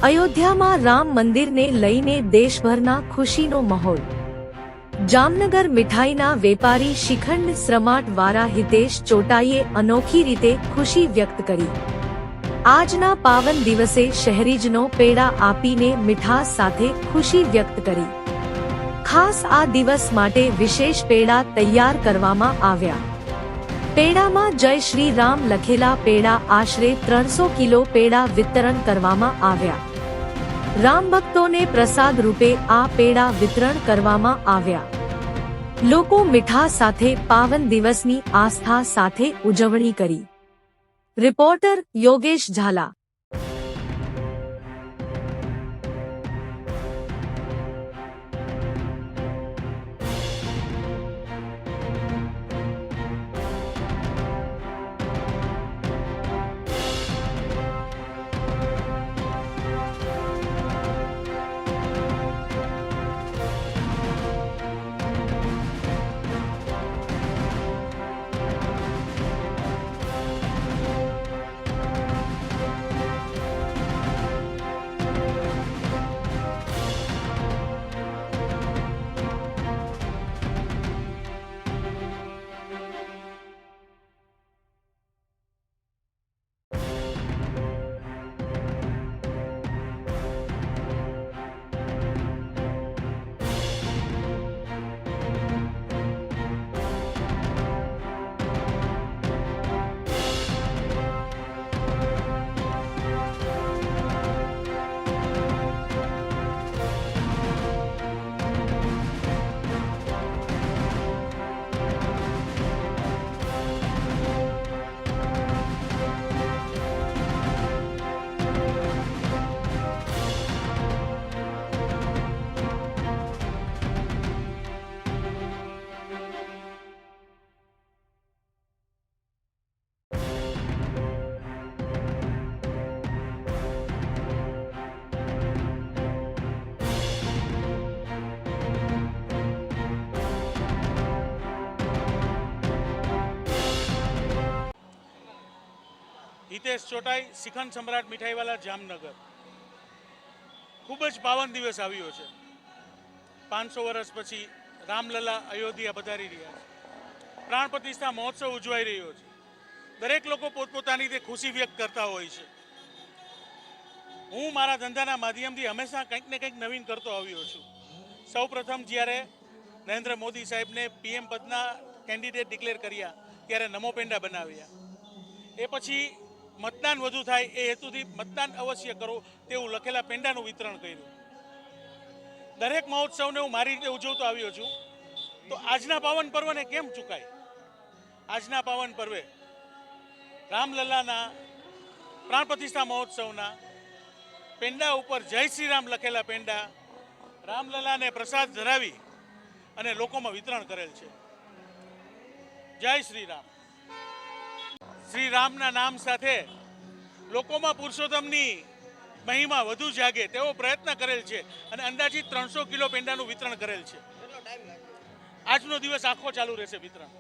અયોધ્યામાં રામ મંદિરને લઈને દેશભરના ખુશીનો માહોલ। જામનગર મીઠાઈના વેપારી શિખંડ શ્રમાટ વાળા હિતેશ ચોટાઈએ અનોખી રીતે ખુશી વ્યક્ત કરી। આજના પાવન દિવસે શહેરીજનો પેડા આપીને મીઠાસ સાથે ખુશી વ્યક્ત કરી। ખાસ આ દિવસ માટે વિશેષ પેડા તૈયાર કરવામાં આવ્યા। પેડામાં જય શ્રી રામ લખેલા પેડા આશરે 300 કિલો પેડા વિતરણ કરવામાં આવ્યા। રામ ભક્તોને પ્રસાદ રૂપે આ પેડા વિતરણ કરવામાં આવ્યા। લોકો મીઠા સાથે પાવન દિવસની આસ્થા સાથે ઉજવણી કરી। રિપોર્ટર યોગેશ ઝાલા। હિતેશ ચોટાઈ, શિખંડ સમ્રાટ મીઠાઈવાલા, જામનગર। ખૂબ જ પાવન દિવસ આવ્યો છે। 500 વર્ષ પછી રામલલા અયોધ્યા પધારી રહ્યા છે। પ્રાણ પ્રતિષ્ઠા મહોત્સવ ઉજવાઈ રહ્યો છે। દરેક લોકો પોતપોતાની રીતે ખુશી વ્યક્ત કરતા હોય છે। હું મારા ધંધાના માધ્યમથી હંમેશા કંઈક ને કંઈક નવીન કરતો આવ્યો છું। સૌ પ્રથમ જ્યારે નરેન્દ્ર મોદી સાહેબને PM પદના કેન્ડિડેટ ડિક્લેર કર્યા ત્યારે નમો પેંડા બનાવ્યા। એ પછી મતદાન વધુ થાય એ હેતુથી મતદાન અવશ્ય કરો તેવું લખેલા પેંડાનું વિતરણ કર્યું। દરેક મહોત્સવને હું મારી રીતે ઉજવતો આવ્યો છું। તો આજના પાવન પર્વને કેમ ચૂકાય? આજના પાવન પર્વે રામલલ્લાના પ્રાણ પ્રતિષ્ઠા મહોત્સવના પેંડા ઉપર જય શ્રી રામ લખેલા પેંડા રામલલ્લાને પ્રસાદ ધરાવી અને લોકોમાં વિતરણ કરેલ છે। જય શ્રી રામ। શ્રી રામના નામ સાથે લોકોમાં પુરુષોત્તમની મહિમા વધુ જાગે તેવો પ્રયત્ન કરેલ છે અને અંદાજિત 300 કિલો પેંડાનું વિતરણ કરેલ છે। આજનો દિવસ આખો ચાલુ રહેશે વિતરણ।